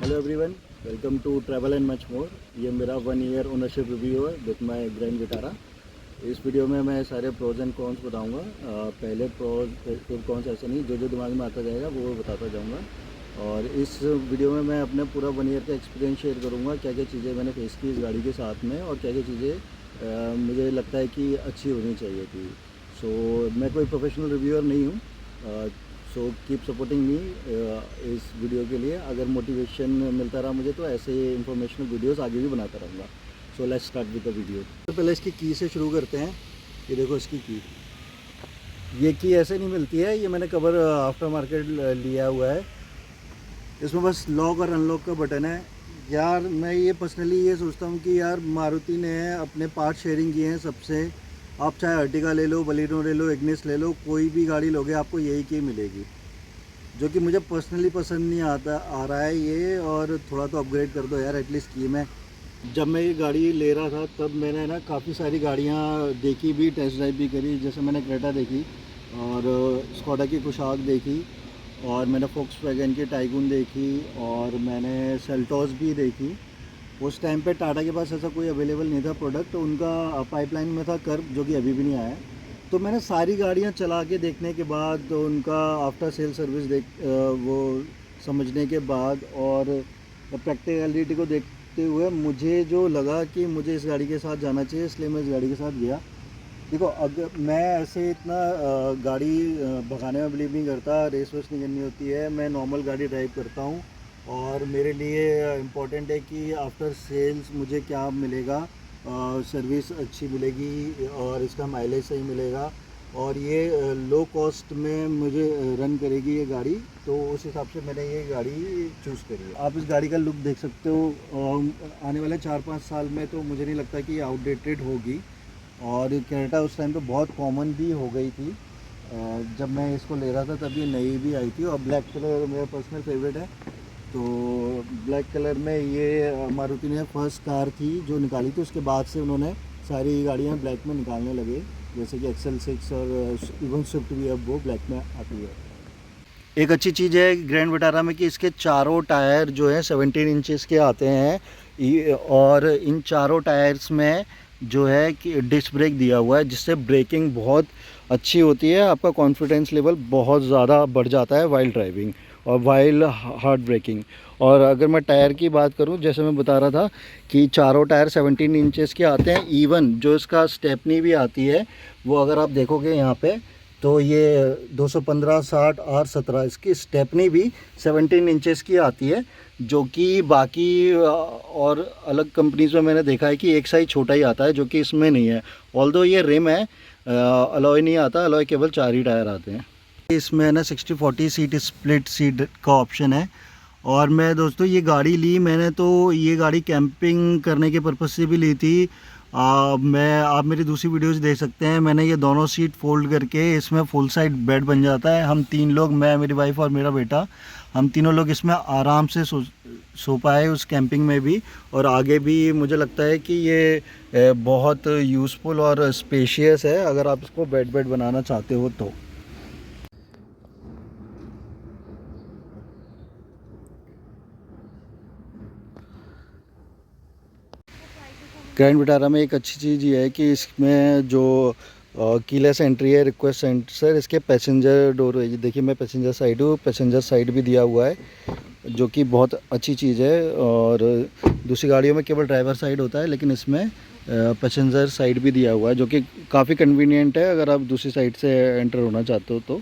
Hello everyone, welcome to travel and much more. ये मेरा 1 year ownership review है with my grand Vitara. इस video में मैं सारे प्रोज एंड कॉन्स बताऊंगा। पहले प्रोज फिर कॉन्स ऐसे नहीं, जो जो दिमाग में आता जाएगा वो बताता जाऊंगा। और इस वीडियो में मैं अपना पूरा 1 ईयर का एक्सपीरियंस शेयर करूंगा, क्या क्या चीज़ें मैंने फेस की इस गाड़ी के साथ में और क्या क्या चीज़ें मुझे लगता है कि अच्छी होनी चाहिए थी। सो मैं कोई प्रोफेशनल रिव्यूअर नहीं हूँ। सो कीप सपोर्टिंग मी इस वीडियो के लिए। अगर मोटिवेशन मिलता रहा मुझे तो ऐसे इंफॉर्मेशनल वीडियोस आगे भी बनाता रहूँगा। So let's start with the video. तो पहले इसकी की से शुरू करते हैं। ये देखो इसकी की, ये की ऐसे नहीं मिलती है, ये मैंने कवर आफ्टर मार्केट लिया हुआ है। इसमें बस लॉक और अनलॉक का बटन है। यार मैं ये पर्सनली ये सोचता हूँ कि यार मारुति ने अपने पार्ट शेयरिंग किए हैं सबसे। आप चाहे अर्टिगा ले लो, बलिनो ले लो, इग्निस ले लो, कोई भी गाड़ी लोगे आपको यही की मिलेगी, जो कि मुझे पर्सनली पसंद नहीं आ रहा है ये। और थोड़ा तो अपग्रेड कर दो यार एटलीस्ट की में। जब मैं ये गाड़ी ले रहा था तब मैंने ना काफ़ी सारी गाड़ियाँ देखी भी, टेस्ट ड्राइव भी करी। जैसे मैंने क्रेटा देखी और स्कोडा की कुशाक देखी, और मैंने फोक्सवैगन की टाइगून देखी, और मैंने सेल्टॉस भी देखी। उस टाइम पे टाटा के पास ऐसा कोई अवेलेबल नहीं था प्रोडक्ट, तो उनका पाइपलाइन में था कर्व, जो कि अभी भी नहीं आया है। तो मैंने सारी गाड़ियां चला के देखने के बाद, तो उनका आफ्टर सेल सर्विस वो समझने के बाद और प्रैक्टिकलिटी को देखते हुए मुझे जो लगा कि मुझे इस गाड़ी के साथ जाना चाहिए, इसलिए मैं इस गाड़ी के साथ गया। देखो, अगर मैं ऐसे इतना गाड़ी भगाने में बिलीव नहीं करता, रेस वेस नहीं करनी होती है, मैं नॉर्मल गाड़ी ड्राइव करता हूँ। और मेरे लिए इम्पोर्टेंट है कि आफ्टर सेल्स मुझे क्या मिलेगा, सर्विस अच्छी मिलेगी और इसका माइलेज सही मिलेगा, और ये लो कॉस्ट में मुझे रन करेगी ये गाड़ी। तो उस हिसाब से मैंने ये गाड़ी चूज़ करी है। आप इस गाड़ी का लुक देख सकते हो। आने वाले 4-5 साल में तो मुझे नहीं लगता कि ये आउटडेटेड होगी। और क्रेटा उस टाइम पे बहुत कॉमन भी हो गई थी। जब मैं इसको ले रहा था तब ये नई भी आई थी, और ब्लैक कलर मेरा पर्सनल फेवरेट है। तो ब्लैक कलर में ये मारुति ने फर्स्ट कार थी जो निकाली थी। उसके बाद से उन्होंने सारी गाड़ियाँ ब्लैक में निकालने लगे, जैसे कि एक्सेल 6 और इवन स्विफ्ट भी अब वो ब्लैक में आती है। एक अच्छी चीज़ है ग्रैंड विटारा में कि इसके चारों टायर जो है 17 इंचेस के आते हैं, और इन चारों टायर्स में जो है कि डिस्क ब्रेक दिया हुआ है, जिससे ब्रेकिंग बहुत अच्छी होती है। आपका कॉन्फिडेंस लेवल बहुत ज़्यादा बढ़ जाता है वाइल ड्राइविंग और वाइल हार्ड ब्रेकिंग। और अगर मैं टायर की बात करूं, जैसे मैं बता रहा था कि चारों टायर 17 इंचेस के आते हैं। इवन जो इसका स्टेपनी भी आती है, वो अगर आप देखोगे यहाँ पे, तो ये 215, 60, R17 इसकी स्टेपनी भी 17 इंचेस की आती है, जो कि बाकी और अलग कंपनीज में मैंने देखा है कि एक साइज छोटा ही आता है, जो कि इसमें नहीं है। ऑल्दो ये रिम है, अलॉय नहीं आता, अलॉय केवल 4 ही टायर आते हैं। इसमें ना 60-40 सीट स्प्लिट सीट का ऑप्शन है। और मैं दोस्तों ये गाड़ी ली, मैंने तो ये गाड़ी कैंपिंग करने के पर्पज़ से भी ली थी। आप मेरी दूसरी वीडियोस देख सकते हैं। मैंने ये दोनों सीट फोल्ड करके इसमें फुल साइड बेड बन जाता है। हम 3 लोग, मैं, मेरी वाइफ और मेरा बेटा, हम तीनों लोग इसमें आराम से सो पाए उस कैंपिंग में भी। और आगे भी मुझे लगता है कि ये बहुत यूज़फुल और स्पेशियस है अगर आप इसको बेड बनाना चाहते हो तो। ग्रैंड विटारा में एक अच्छी चीज़ ये है कि इसमें जो कीलेस एंट्री है, रिक्वेस्ट सेंसर, इसके पैसेंजर डोर है। ये देखिए, मैं पैसेंजर साइड हूँ, पैसेंजर साइड भी दिया हुआ है, जो कि बहुत अच्छी चीज़ है। और दूसरी गाड़ियों में केवल ड्राइवर साइड होता है, लेकिन इसमें पैसेंजर साइड भी दिया हुआ है, जो कि काफ़ी कन्वीनियंट है अगर आप दूसरी साइड से एंटर होना चाहते हो तो।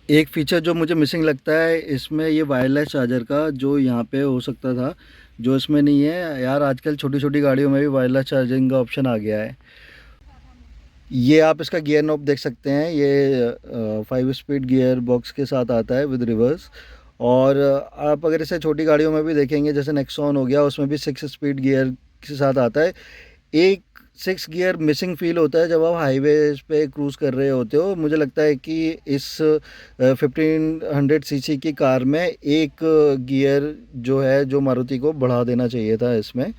एक फ़ीचर जो मुझे मिसिंग लगता है इसमें, ये वायरलेस चार्जर का, जो यहाँ पे हो सकता था, जो इसमें नहीं है। यार आजकल छोटी छोटी गाड़ियों में भी वायरलेस चार्जिंग का ऑप्शन आ गया है। ये आप इसका गियर नॉब देख सकते हैं, ये 5 स्पीड गियर बॉक्स के साथ आता है विद रिवर्स। और आप अगर इसे छोटी गाड़ियों में भी देखेंगे, जैसे नेक्सॉन हो गया, उसमें भी 6 स्पीड गियर के साथ आता है। एक 6 गियर मिसिंग फील होता है जब आप हाईवे पे क्रूज़ कर रहे होते हो। मुझे लगता है कि इस 1500 सीसी की कार में एक गियर जो है, जो मारुति को बढ़ा देना चाहिए था इसमें।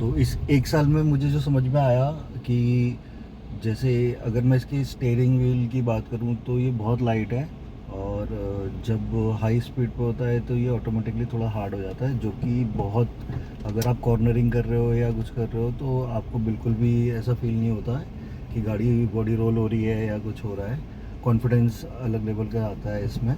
तो इस 1 साल में मुझे जो समझ में आया कि जैसे अगर मैं इसकी स्टीयरिंग व्हील की बात करूं तो ये बहुत लाइट है, और और जब हाई स्पीड पे होता है तो ये ऑटोमेटिकली थोड़ा हार्ड हो जाता है, जो कि बहुत, अगर आप कॉर्नरिंग कर रहे हो या कुछ कर रहे हो तो आपको बिल्कुल भी ऐसा फील नहीं होता है कि गाड़ी बॉडी रोल हो रही है या कुछ हो रहा है। कॉन्फिडेंस अलग लेवल का आता है इसमें।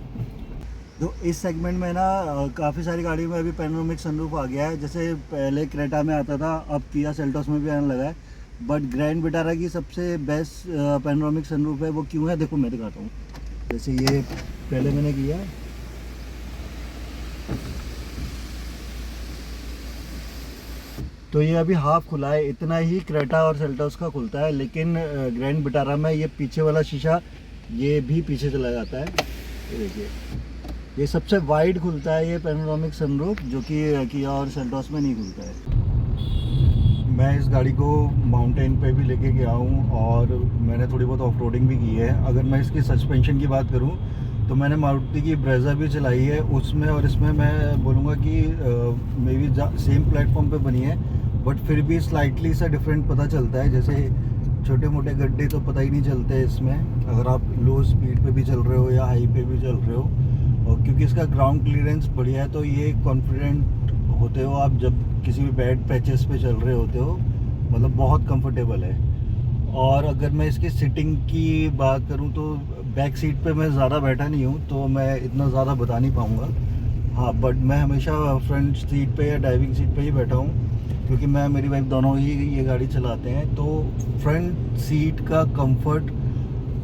तो इस सेगमेंट में ना काफ़ी सारी गाड़ी में अभी पैनोरामिक सनरूफ आ गया है। जैसे पहले क्रेटा में आता था, अब किया सेल्टोस में भी आने लगा है। बट ग्रैंड विटारा की सबसे बेस्ट पैनोरामिक सनरूफ है। वो क्यों है देखो मैं दिखाता हूँ। जैसे ये पहले मैंने किया, तो ये अभी हाफ खुला है, इतना ही क्रेटा और सेल्टोस का खुलता है। लेकिन ग्रैंड विटारा में ये पीछे वाला शीशा ये भी पीछे चला जाता है। ये देखिए, ये सबसे वाइड खुलता है ये पैनोरामिक सनरूफ, जो कि किया और सेल्टोस में नहीं खुलता है। मैं इस गाड़ी को माउंटेन पे भी लेके गया हूँ और मैंने थोड़ी बहुत ऑफ रोडिंग भी की है। अगर मैं इसकी सस्पेंशन की बात करूँ तो मैंने मारुति की ब्रेजा भी चलाई है, उसमें और इसमें मैं बोलूँगा कि मे बी सेम प्लेटफॉर्म पे बनी है, बट फिर भी स्लाइटली सा डिफरेंट पता चलता है। जैसे छोटे मोटे गड्ढे तो पता ही नहीं चलते इसमें, अगर आप लो स्पीड पे भी चल रहे हो या हाई पे भी चल रहे हो। और क्योंकि इसका ग्राउंड क्लियरेंस बढ़िया है तो ये कॉन्फिडेंट होते हो आप जब किसी भी बैड पैचेस पे चल रहे होते हो, मतलब बहुत कंफर्टेबल है। और अगर मैं इसकी सिटिंग की बात करूं तो बैक सीट पे मैं ज़्यादा बैठा नहीं हूं तो मैं इतना ज़्यादा बता नहीं पाऊंगा। हाँ, बट मैं हमेशा फ्रंट सीट पे या ड्राइविंग सीट पे ही बैठा हूं, क्योंकि मैं मेरी वाइफ दोनों ही ये गाड़ी चलाते हैं। तो फ्रंट सीट का कंफर्ट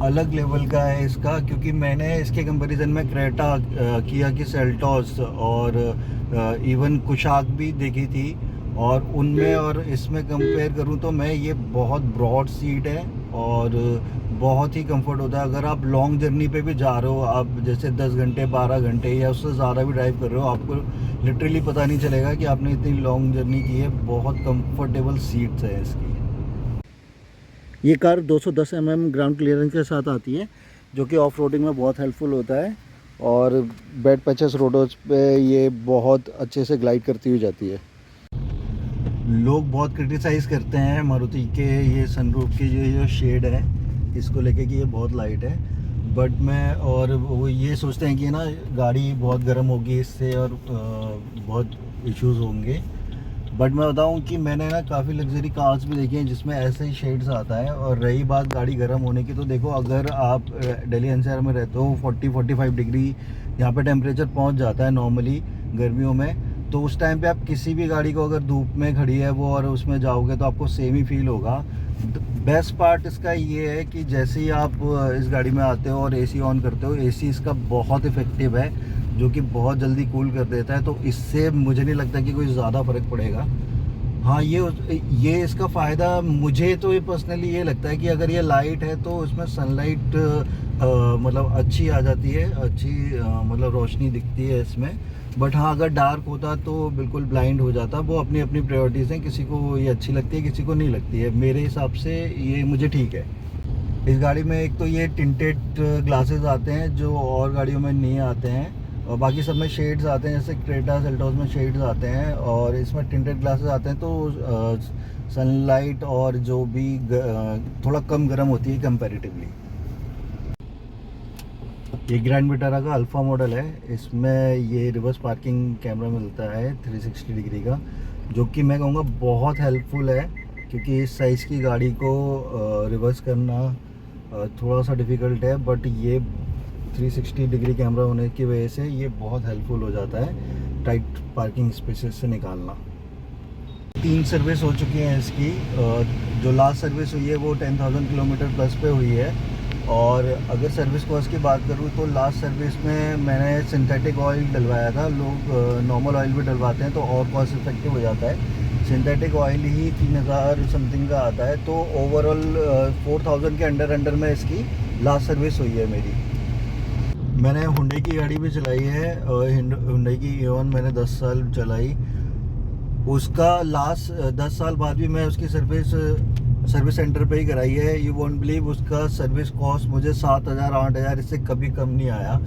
अलग लेवल का है इसका, क्योंकि मैंने इसके कंपैरिजन में क्रेटा, किया की सेल्टोस और इवन कुशाक भी देखी थी, और उनमें और इसमें कंपेयर करूं तो मैं ये बहुत ब्रॉड सीट है और बहुत ही कंफर्ट होता है। अगर आप लॉन्ग जर्नी पे भी जा रहे हो, आप जैसे 10 घंटे 12 घंटे या उससे ज़्यादा भी ड्राइव कर रहे हो, आपको लिटरली पता नहीं चलेगा कि आपने इतनी लॉन्ग जर्नी की है। बहुत कंफर्टेबल सीट्स है इसकी। ये कार 210 mm ग्राउंड क्लियरेंस के साथ आती है, जो कि ऑफ रोडिंग में बहुत हेल्पफुल होता है, और बेड पैचेस रोडोज पे ये बहुत अच्छे से ग्लाइड करती हुई जाती है। लोग बहुत क्रिटिसाइज़ करते हैं मारुति के ये सनरूफ की जो शेड है इसको लेके कि ये बहुत लाइट है, बट मैं, और वो ये सोचते हैं कि ना गाड़ी बहुत गर्म होगी इससे और बहुत इश्यूज़ होंगे। बट मैं बताऊं कि मैंने ना काफ़ी लग्जरी कार्स भी देखी हैं जिसमें ऐसे ही शेड्स आता है। और रही बात गाड़ी गर्म होने की, तो देखो अगर आप दिल्ली एनसीआर में रहते हो, 40-45 डिग्री यहाँ पे टेम्परेचर पहुँच जाता है नॉर्मली गर्मियों में। तो उस टाइम पे आप किसी भी गाड़ी को अगर धूप में खड़ी है वो और उसमें जाओगे तो आपको सेम ही फील होगा। बेस्ट पार्ट इसका ये है कि जैसे ही आप इस गाड़ी में आते हो और एसी ऑन करते हो, एसी इसका बहुत इफ़ेक्टिव है, जो कि बहुत जल्दी कूल कर देता है। तो इससे मुझे नहीं लगता कि कोई ज़्यादा फ़र्क पड़ेगा। हाँ, ये इसका फ़ायदा मुझे तो ये पर्सनली ये लगता है कि अगर ये लाइट है तो इसमें सनलाइट मतलब अच्छी आ जाती है, अच्छी मतलब रोशनी दिखती है इसमें। बट हाँ, अगर डार्क होता तो बिल्कुल ब्लाइंड हो जाता। वो अपनी अपनी प्रायोरिटीज़ हैं, किसी को ये अच्छी लगती है, किसी को नहीं लगती है। मेरे हिसाब से ये मुझे ठीक है। इस गाड़ी में एक तो ये टिंटेड ग्लासेस आते हैं जो और गाड़ियों में नहीं आते हैं, और बाकी सब में शेड्स आते हैं, जैसे क्रेटा सेल्टोस में शेड्स आते हैं और इसमें टिंटेड ग्लासेस आते हैं। तो सनलाइट और जो भी थोड़ा कम गर्म होती है कंपैरेटिवली। ये ग्रैंड विटारा का अल्फ़ा मॉडल है। इसमें ये रिवर्स पार्किंग कैमरा मिलता है 360 डिग्री का, जो कि मैं कहूँगा बहुत हेल्पफुल है, क्योंकि इस साइज़ की गाड़ी को रिवर्स करना थोड़ा सा डिफ़िकल्ट है। बट ये 360 डिग्री कैमरा होने की वजह से ये बहुत हेल्पफुल हो जाता है टाइट पार्किंग स्पेसेस से निकालना। 3 सर्विस हो चुकी हैं इसकी। जो लास्ट सर्विस हुई है वो 10,000 किलोमीटर प्लस पे हुई है। और अगर सर्विस कॉस्ट की बात करूँ तो लास्ट सर्विस में मैंने सिंथेटिक ऑयल डलवाया था। लोग नॉर्मल ऑयल भी डलवाते हैं तो और कॉस्ट इफेक्टिव हो जाता है। सिंथेटिक ऑयल ही 3,000 समथिंग का आता है। तो ओवरऑल 4,000 के अंडर में इसकी लास्ट सर्विस हुई है मेरी। मैंने हुंडई की गाड़ी भी चलाई है, हुंडई की ईओन मैंने 10 साल चलाई। उसका लास्ट 10 साल बाद भी मैं उसकी सर्विस सेंटर पे ही कराई है। यू वोंट बिलीव, उसका सर्विस कॉस्ट मुझे 7,000-8,000 इससे कभी कम नहीं आया।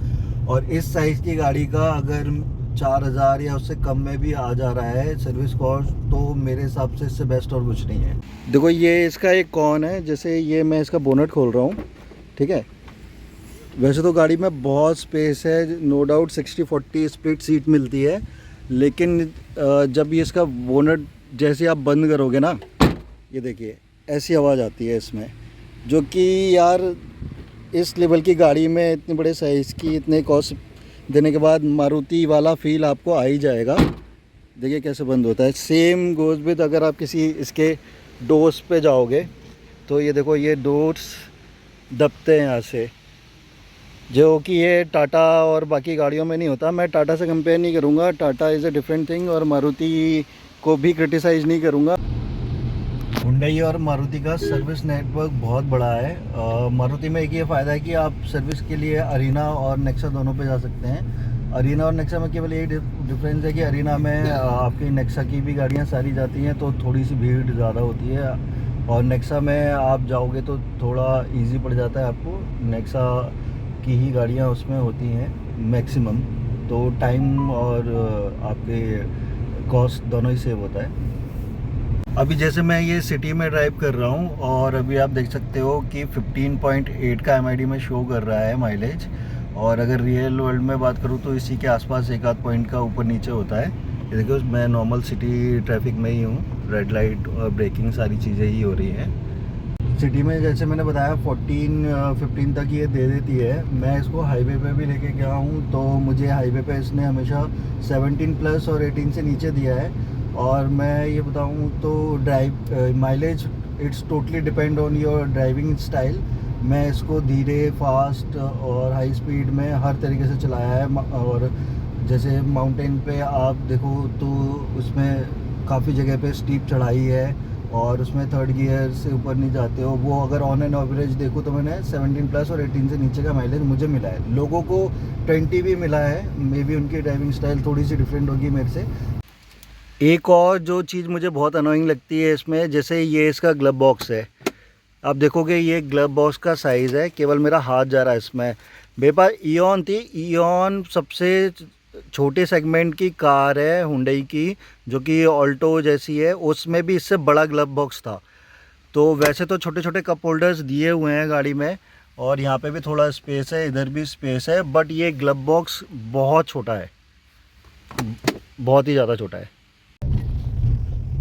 और इस साइज़ की गाड़ी का अगर 4,000 या उससे कम में भी आ जा रहा है सर्विस कॉस्ट, तो मेरे हिसाब से इससे बेस्ट और कुछ नहीं है। देखो ये इसका एक कॉन है, जैसे ये मैं इसका बोनट खोल रहा हूँ, ठीक है। वैसे तो गाड़ी में बहुत स्पेस है, नो डाउट 60-40 स्प्लिट सीट मिलती है, लेकिन जब ये इसका बोनट जैसे आप बंद करोगे ना, ये देखिए ऐसी आवाज़ आती है इसमें, जो कि यार इस लेवल की गाड़ी में इतने बड़े साइज़ की इतने कॉस्ट देने के बाद मारुति वाला फील आपको आ ही जाएगा। देखिए कैसे बंद होता है। सेम गोज़ विद अगर आप किसी इसके डोर्स पे जाओगे तो ये देखो, ये डोर्स दबते हैं यहाँ से, जो कि ये टाटा और बाकी गाड़ियों में नहीं होता। मैं टाटा से कंपेयर नहीं करूँगा, Tata is a different thing, और मारुति को भी क्रिटिसाइज़ नहीं करूँगा। हुंडई और मारुति का सर्विस नेटवर्क बहुत बड़ा है। मारुति में एक ये फ़ायदा है कि आप सर्विस के लिए अरीना और नेक्सा दोनों पे जा सकते हैं। अरीना और नेक्सा में केवल यही डिफरेंस है कि अरीना में आपकी नेक्सा की भी गाड़ियाँ सारी जाती हैं, तो थोड़ी सी भीड़ ज़्यादा होती है, और नेक्सा में आप जाओगे तो थोड़ा ईजी पड़ जाता है आपको। नेक्सा की ही गाड़ियाँ उसमें होती हैं मैक्सिमम, तो टाइम और आपके कॉस्ट दोनों ही सेव होता है। अभी जैसे मैं ये सिटी में ड्राइव कर रहा हूँ, और अभी आप देख सकते हो कि 15.8 का MID में शो कर रहा है माइलेज, और अगर रियल वर्ल्ड में बात करूँ तो इसी के आसपास एक आध पॉइंट का ऊपर नीचे होता है। ये देखो, मैं नॉर्मल सिटी ट्रैफिक में ही हूँ, रेड लाइट और ब्रेकिंग सारी चीज़ें ही हो रही हैं। सिटी में जैसे मैंने बताया 14-15 तक ये दे देती है। मैं इसको हाईवे पे भी लेके गया हूँ, तो मुझे हाईवे पे इसने हमेशा 17+ और 18 से नीचे दिया है। और मैं ये बताऊँ तो drive mileage it's totally depend on your driving style. मैं इसको धीरे, फास्ट और हाई स्पीड में हर तरीके से चलाया है। और जैसे माउंटेन पे आप देखो तो उसमें काफ़ी जगह पे स्टीप चढ़ाई है, और उसमें थर्ड गियर से ऊपर नहीं जाते हो। वो अगर ऑन एन एवरेज देखो तो मैंने 17+ और 18 से नीचे का माइलेज मुझे मिला है। लोगों को 20 भी मिला है, मे बी उनकी ड्राइविंग स्टाइल थोड़ी सी डिफरेंट होगी मेरे से। एक और जो चीज़ मुझे बहुत अनोइंग लगती है इसमें, जैसे ये इसका ग्लव बॉक्स है, आप देखोगे ये ग्लव बॉक्स का साइज़ है, केवल मेरा हाथ जा रहा है इसमें। मेरे पास ईऑन थी, ईऑन सबसे छोटे सेगमेंट की कार है हुंडई की, जो कि ऑल्टो जैसी है, उसमें भी इससे बड़ा ग्लव बॉक्स था। तो वैसे तो छोटे छोटे कप होल्डर्स दिए हुए हैं गाड़ी में, और यहाँ पे भी थोड़ा स्पेस है, इधर भी स्पेस है, बट ये ग्लव बॉक्स बहुत छोटा है, बहुत ही ज़्यादा छोटा है।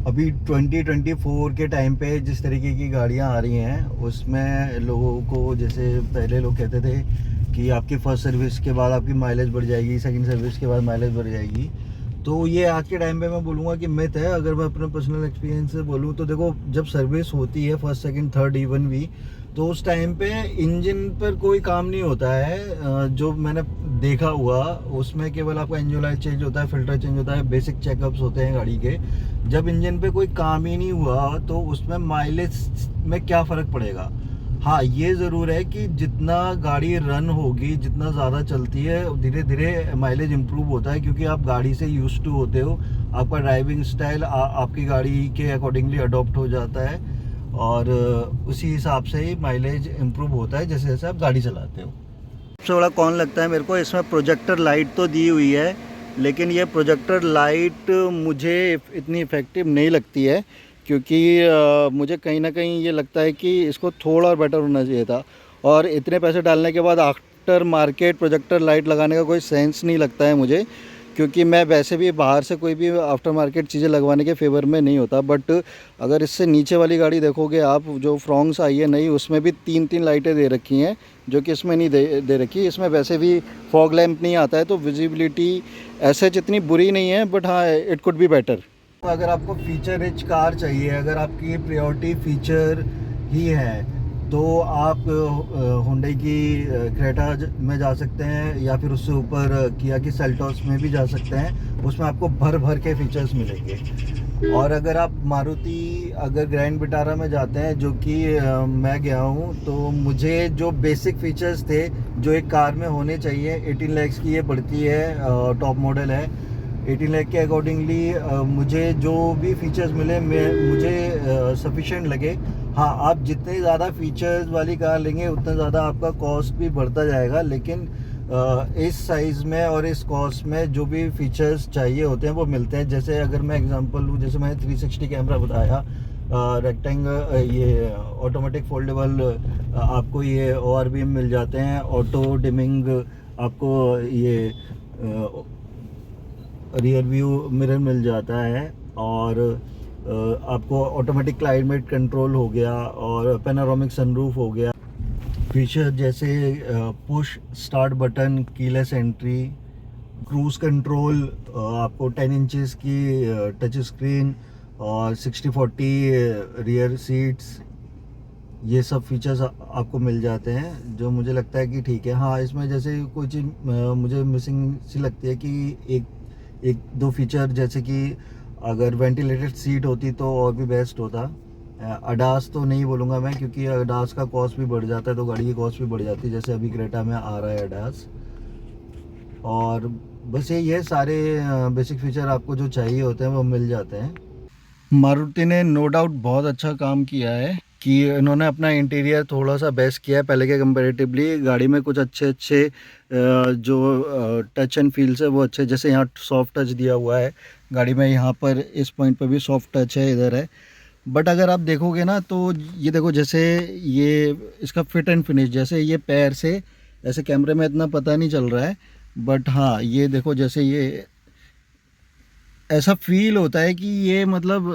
अभी 2024 के टाइम पे जिस तरीके की गाड़ियाँ आ रही हैं, उसमें लोगों को, जैसे पहले लोग कहते थे कि आपकी फर्स्ट सर्विस के बाद आपकी माइलेज बढ़ जाएगी, सेकंड सर्विस के बाद माइलेज बढ़ जाएगी, तो ये आज के टाइम पे मैं बोलूँगा कि मिथ है। अगर मैं अपने पर्सनल एक्सपीरियंस से बोलूँ तो देखो, जब सर्विस होती है फर्स्ट, सेकंड, थर्ड इवन भी, तो उस टाइम पे इंजन पर कोई काम नहीं होता है। जो मैंने देखा हुआ उसमें केवल आपका इंजन ऑयल चेंज होता है, फिल्टर चेंज होता है, बेसिक चेकअप्स होते हैं गाड़ी के। जब इंजन पे कोई काम ही नहीं हुआ तो उसमें माइलेज में क्या फ़र्क पड़ेगा। हाँ, ये ज़रूर है कि जितना गाड़ी रन होगी, जितना ज़्यादा चलती है, धीरे धीरे माइलेज इम्प्रूव होता है, क्योंकि आप गाड़ी से यूज टू होते हो, आपका ड्राइविंग स्टाइल आपकी गाड़ी के अकॉर्डिंगली अडॉप्ट हो जाता है, और उसी हिसाब से ही माइलेज इम्प्रूव होता है जैसे जैसे आप गाड़ी चलाते हो। सबसे बड़ा कौन लगता है मेरे को, इसमें प्रोजेक्टर लाइट तो दी हुई है, लेकिन ये प्रोजेक्टर लाइट मुझे इतनी इफ़ेक्टिव नहीं लगती है, क्योंकि मुझे कहीं ना कहीं ये लगता है कि इसको थोड़ा और बेटर होना चाहिए था। और इतने पैसे डालने के बाद आफ्टर मार्केट प्रोजेक्टर लाइट लगाने का कोई सेंस नहीं लगता है मुझे, क्योंकि मैं वैसे भी बाहर से कोई भी आफ्टर मार्केट चीज़ें लगवाने के फेवर में नहीं होता। बट अगर इससे नीचे वाली गाड़ी देखोगे आप, जो फ्रॉन्क्स आई है नई, उसमें भी 3-3 लाइटें दे रखी हैं, जो कि इसमें नहीं दे रखी। इसमें वैसे भी फॉग लैंप नहीं आता है, तो विजिबिलिटी ऐसे जितनी बुरी नहीं है, बट हाँ, इट कुड बी बेटर। अगर आपको फीचर रिच कार चाहिए, अगर आपकी प्रायोरिटी फीचर ही है, तो आप हुंडई की क्रेटा में जा सकते हैं, या फिर उससे ऊपर किया की सेल्टोस में भी जा सकते हैं। उसमें आपको भर भर के फीचर्स मिलेंगे। और अगर आप मारुति अगर ग्रैंड विटारा में जाते हैं, जो कि मैं गया हूँ, तो मुझे जो बेसिक फीचर्स थे जो एक कार में होने चाहिए, 18 लाख की ये पड़ती है, टॉप मॉडल है। 18 लाख के अकॉर्डिंगली मुझे जो भी फीचर्स मिले मुझे सफिशिएंट लगे। हाँ, आप जितने ज़्यादा फीचर्स वाली कार लेंगे उतना ज़्यादा आपका कॉस्ट भी बढ़ता जाएगा, लेकिन इस साइज़ में और इस कॉस्ट में जो भी फीचर्स चाहिए होते हैं वो मिलते हैं। जैसे अगर मैं एग्जांपल लूँ, जैसे मैंने 360 कैमरा बताया, रेक्टेंगल ये ऑटोमेटिक फोल्डेबल आपको ये और भी मिल जाते हैं। ऑटो डिमिंग आपको ये रियर व्यू मिरर मिल जाता है, और आपको ऑटोमेटिक क्लाइमेट कंट्रोल हो गया, और पैनोरामिक सनरूफ हो गया। फीचर जैसे push start button, keyless entry, cruise control, आपको 10 इंचेस की टच स्क्रीन, और 60/40 रियर सीट्स, ये सब फीचर्स आपको मिल जाते हैं, जो मुझे लगता है कि ठीक है। हाँ, इसमें जैसे कोई चीज़ मुझे मिसिंग सी लगती है कि एक दो फीचर, जैसे कि अगर वेंटिलेटेड सीट होती तो और भी बेस्ट होता। अडास तो नहीं बोलूँगा मैं, क्योंकि अडास का कॉस्ट भी बढ़ जाता है, तो गाड़ी की कॉस्ट भी बढ़ जाती है, जैसे अभी क्रेटा में आ रहा है अडास। और बस ये सारे बेसिक फीचर आपको जो चाहिए होते हैं वो मिल जाते हैं। मारुति ने नो डाउट बहुत अच्छा काम किया है कि इन्होंने अपना इंटीरियर थोड़ा सा बेस्ट किया है पहले के कंपैरेटिवली। गाड़ी में कुछ अच्छे अच्छे जो टच एंड फील्स है वो अच्छे, जैसे यहाँ सॉफ्ट टच दिया हुआ है गाड़ी में, यहाँ पर इस पॉइंट पर भी सॉफ्ट टच है, इधर है। बट अगर आप देखोगे ना तो ये देखो, जैसे ये इसका फिट एंड फिनिश, जैसे ये पैर से ऐसे कैमरे में इतना पता नहीं चल रहा है, बट हाँ ये देखो, जैसे ये ऐसा फील होता है कि ये मतलब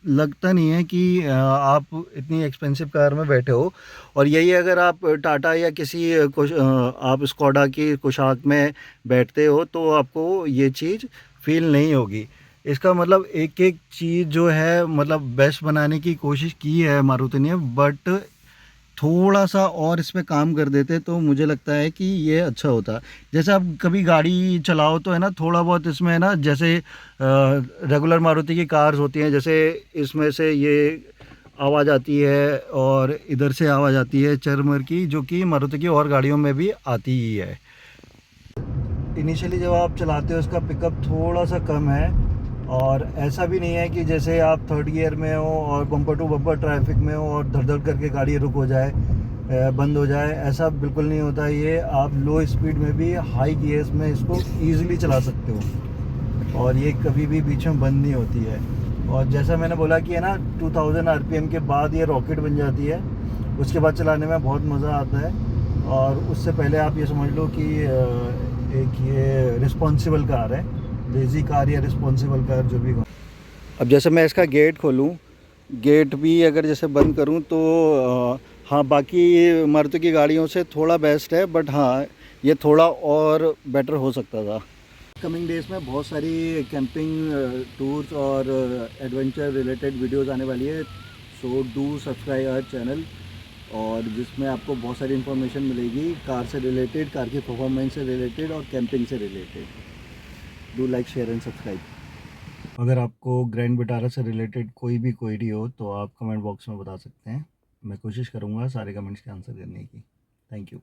लगता नहीं है कि आप इतनी एक्सपेंसिव कार में बैठे हो। और यही अगर आप टाटा या किसी आप स्कोडा की कुशाक में बैठते हो तो आपको ये चीज़ फील नहीं होगी। इसका मतलब एक एक चीज़ जो है मतलब बेस्ट बनाने की कोशिश की है मारुति ने, बट थोड़ा सा और इस पे काम कर देते तो मुझे लगता है कि ये अच्छा होता। जैसे आप कभी गाड़ी चलाओ तो है ना, थोड़ा बहुत इसमें है ना, जैसे रेगुलर मारुति की कार्स होती हैं, जैसे इसमें से ये आवाज़ आती है और इधर से आवाज़ आती है चरमर की, जो कि मारुति की और गाड़ियों में भी आती ही है। इनिशियली जब आप चलाते हो इसका पिकअप थोड़ा सा कम है, और ऐसा भी नहीं है कि जैसे आप थर्ड गियर में हो और बम्पर टू बम्पर ट्रैफिक में हो और धड़ धड़ करके गाड़ी रुक हो जाए, बंद हो जाए, ऐसा बिल्कुल नहीं होता। ये आप लो स्पीड में भी हाई गियर्स में इसको ईज़िली चला सकते हो, और ये कभी भी बीच में बंद नहीं होती है। और जैसा मैंने बोला कि है ना 2000 आरपीएम के बाद ये रॉकेट बन जाती है, उसके बाद चलाने में बहुत मज़ा आता है। और उससे पहले आप ये समझ लो कि एक ये रिस्पॉन्सिबल कार है, लेज़ी कार या रिस्पॉन्सिबल कार, जो भी। अब जैसे मैं इसका गेट खोलूँ, गेट भी अगर जैसे बंद करूँ तो हाँ, बाकी मारुति की गाड़ियों से थोड़ा बेस्ट है, बट हाँ ये थोड़ा और बेटर हो सकता था। कमिंग डेज़ में बहुत सारी कैंपिंग टूर्स और एडवेंचर रिलेटेड वीडियोस आने वाली है, so do subscribe our channel, और जिसमें आपको बहुत सारी इन्फॉर्मेशन मिलेगी कार से रिलेटेड, कार की परफॉर्मेंस से रिलेटेड और कैंपिंग से related. Do like, share and subscribe. अगर आपको ग्रैंड विटारा से रिलेटेड कोई भी क्वेरी हो तो आप कमेंट बॉक्स में बता सकते हैं, मैं कोशिश करूँगा सारे कमेंट्स के आंसर देने की। Thank you.